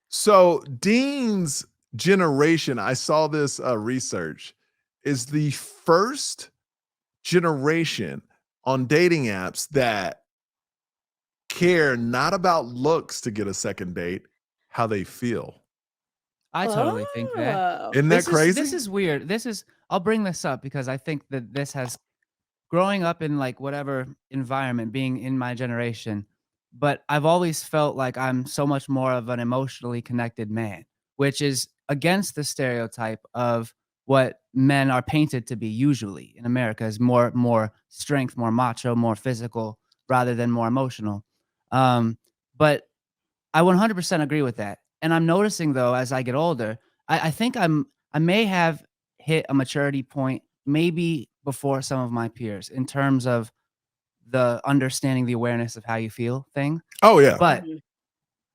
So Dean's generation, I saw this research, is the first generation on dating apps that care not about looks to get a second date, how they feel. I totally think that. Oh. Isn't that This crazy? is weird. I'll bring this up because I think that this has growing up in, like, whatever environment, being in my generation, but I've always felt like I'm so much more of an emotionally connected man, which is against the stereotype of what men are painted to be usually in America is more strength, more macho, more physical rather than more emotional. Um, but I 100% agree with that. And I'm noticing though, as I get older, I think I may have hit a maturity point maybe before some of my peers in terms of the understanding the awareness of how you feel thing. Oh yeah. But Mhm.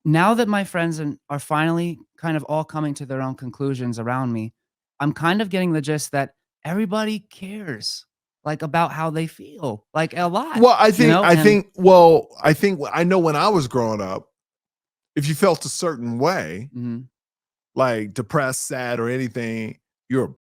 now that my friends are finally kind of all coming to their own conclusions around me, I'm kind of getting the gist that everybody cares like about how they feel, like a lot, Well, I you think know? I And think well, I think I know when I was growing up, if you felt a certain way, mhm. like depressed, sad, or anything, you're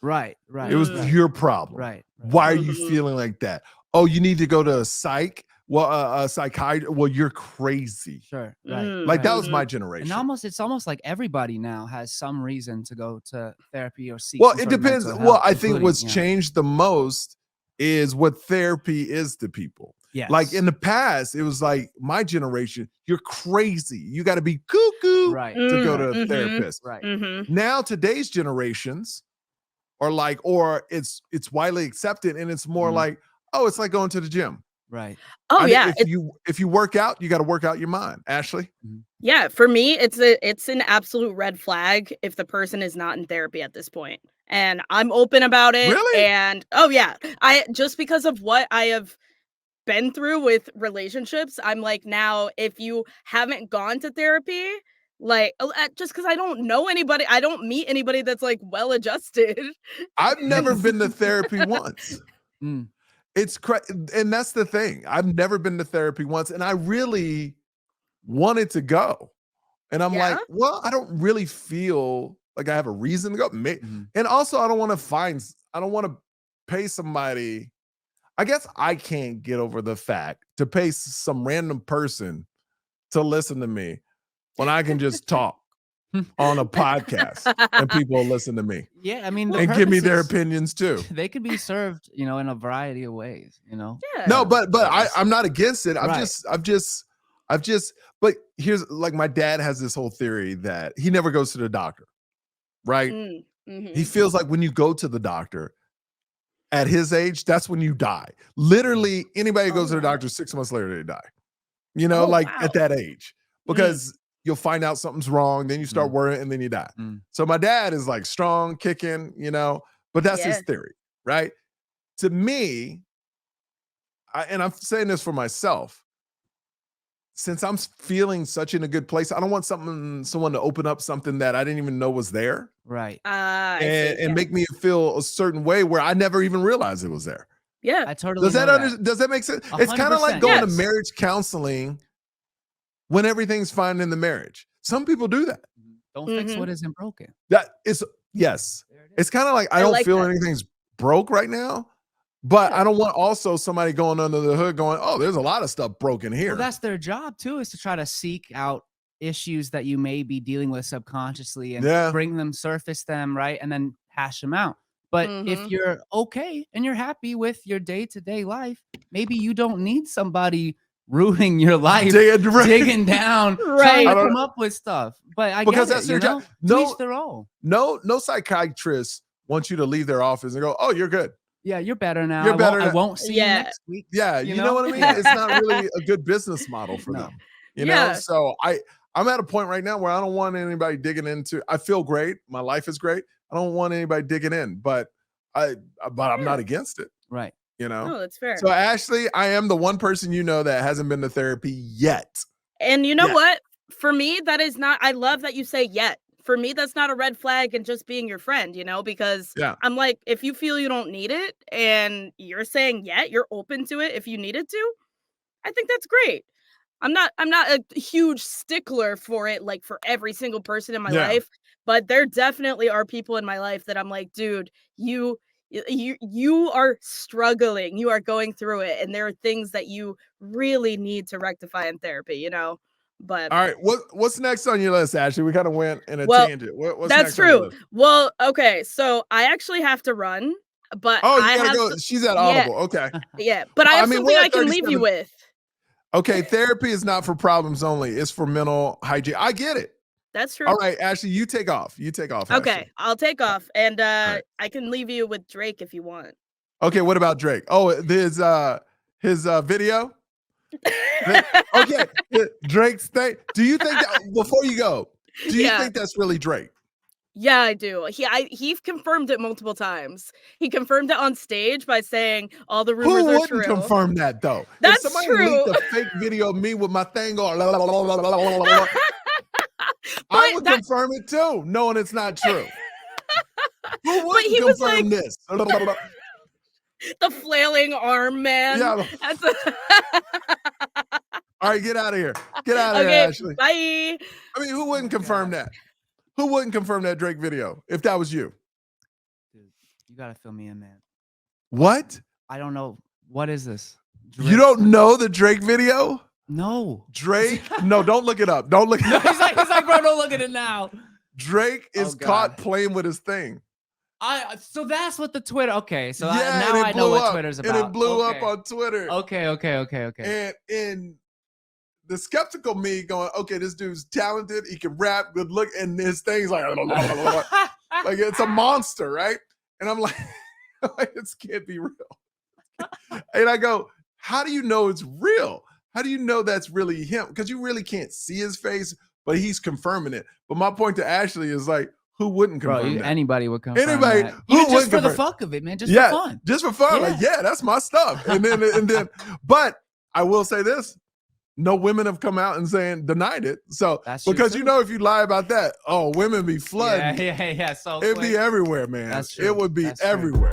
Right, it right, was Mm. right, your problem. right, right. Why are you Mhm. feeling like that? Oh, you need to go to a psych? Well, a psychiatrist. Well, you're crazy. Sure, right, Mm. Like that right. was my Mhm. And generation. almost it's almost like everybody now has some reason to go to therapy or seek Well, some it sort of depends. mental Well, help, I think including, what's changed the most is what therapy is to people. Like in yes. the past, it was like my generation, you're crazy. You got to be cuckoo Right, to go Mm. to a right, Mhm. therapist. right. Mhm. Now, today's generations are like, or it's widely accepted, and it's more Mhm. like, oh, it's like going to the gym. Right. Oh, yeah. If you work out, you got to work out your mind. Ashley, Mhm. Yeah, for me, it's an absolute red flag if the person is not in therapy at this point. And I'm open about it, really? and oh yeah, I just because of what I have been through with relationships, I'm like now if you haven't gone to therapy, like just cuz I don't know anybody, I don't meet anybody that's like well adjusted. I've never Mm, been to therapy once. mm, And that's the thing. I've never been to therapy once, and I really wanted to go. And I'm Yeah? like, well, I don't really feel like I have a reason to go. mhm. And also, I don't want to I don't want to pay somebody. I guess I can't get over the fact to pay some random person to listen to me when I can just talk on a podcast and people will listen to me Yeah, I mean, the Well, and give me purpose their is opinions too. they could be served, in a variety of ways, No, yeah. but it's I'm not against it. right. I've just but here's like my dad has this whole theory that he never goes to the doctor, right? Mm. He Mhm. feels like when you go to the doctor at his age, that's when you die. Mm, Literally, anybody who Oh, goes to the wow. doctor 6 months later, they die. Oh, Like at wow. that age, Mm. because you'll find out something's wrong, then you start mhm, worrying, and then you die. mm. So my dad is like strong, kicking, but that's his Yeah. theory, right? To me, and I'm saying this for myself, since I'm feeling such in a good place, I don't want someone to open up something that I didn't even know was there Right. Ah, I see. and Yeah. make me feel a certain way where I never even realized it was there. Yeah. I totally know that. Does that make sense? It's kind of like 100%, going to yes. Yes. marriage counseling when everything's fine in the marriage. Some people do that. Mhm. Don't fix Mhm. what isn't broken. That is yes. There it is. It's kind of like I I don't like feel that. anything's broke right now, but I Yeah. don't want also somebody going under the hood going, "Oh, there's a lot of stuff broken Well, here." that's their job too, is to try to seek out issues that you may be dealing with subconsciously and Yeah. bring them, surface them, right? And then hash them out. But if Mhm. you're okay and you're happy with your day-to-day life, maybe you don't need somebody ruining your life, Right. digging down, trying I to Right. don't come up with stuff. But I because get that's it, their job. to each their own. No psychiatrist wants you to leave their office and go, "Oh, you're good. Yeah, you're better now. You're better." I won't see you Yeah. next week, Yeah, you you know know? what I mean? It's not really a good business model for No. them. Yeah. So I'm at a point right now where I don't want anybody digging into. I feel great. My life is great. I don't want anybody digging in, I but I'm not Yeah. against it, Right. you know. No, that's fair. So Ashley, I am the one person that hasn't been to therapy yet. And you know Yet. what? For me, that is not I love that you say yet. For me, that's not a red flag and just being your friend, because Yeah. I'm like, if you feel you don't need it and you're saying yet, you're open to it if you needed to, I think that's great. I'm not a huge stickler for it, like, for every single person in my Yeah. life, but there definitely are people in my life that I'm like, "Dude, you are struggling, you are going through it, and there are things that you really need to rectify in therapy," you know? But All right. What's next on your list, Ashley? We kind of went in a well, tangent. What's that's next on your true. list? Well, okay, so I actually have to run, but Oh, I you gotta have go. s She's at yeah, Audible. Okay. yeah, but I I have mean, something we're I at can leave you 37. with. Okay, therapy is not for problems only. It's for mental hygiene. I get it. That's true. All right, Ashley, you take off. You take off, Ashley. Okay, I'll take Uh, off, and, All right. I can leave you with Drake if you want. Okay, what about Drake? Oh, his video? Okay, Drake's thing. Do you think that before you go, do you Yeah. think that's really Drake? Yeah, I do. He's confirmed it multiple times. He confirmed it on stage by saying, "All the rumors Who are wouldn't true." confirm that though? If That's somebody true. leaked a fake video of me with my thing going, la, la, la, la, la, la, la, la, I But would that confirm it too, knowing it's not true. Who but wouldn't he was like confirm this? the flailing arm man. Yeah. That's All right, get out of here. Get out of here, okay, Ashley. bye. I mean, who wouldn't Oh, confirm God. that? Who wouldn't confirm that Drake video if that was you? Dude, you gotta fill me in, man. What? I don't know. What is this? You don't know the Drake video? No. Drake? No, don't look it up. Don't look it No, up. he's like, bro, don't look at it now. Drake is Oh, caught God. playing with his thing. So that's what the Twitter. Okay, so Yeah, now and I it know blew what up. Twitter's And about. it blew up Okay. on Twitter. Okay. And the skeptical me going, okay, this dude's talented. He can rap, good look, and his thing's like, like it's a monster, right? And I'm like, this can't be real. And I go, how do you know it's real? How do you know that's really him? Because you really can't see his face, but he's confirming it. But my point to Ashley is like, who wouldn't Bro, confirm that? anybody would confirm Anybody that. who Even just wouldn't for the confirm- fuck of it, man. Just Yeah, for fun. just for fun. Like, yeah, that's my stuff. And then, but I will say this: no women have come out and denied it. So That's true, because too. you know, if you lie about that, oh, women be flooding. Yeah. So It'd quick. be everywhere, man. That's It true. would be That's true. everywhere.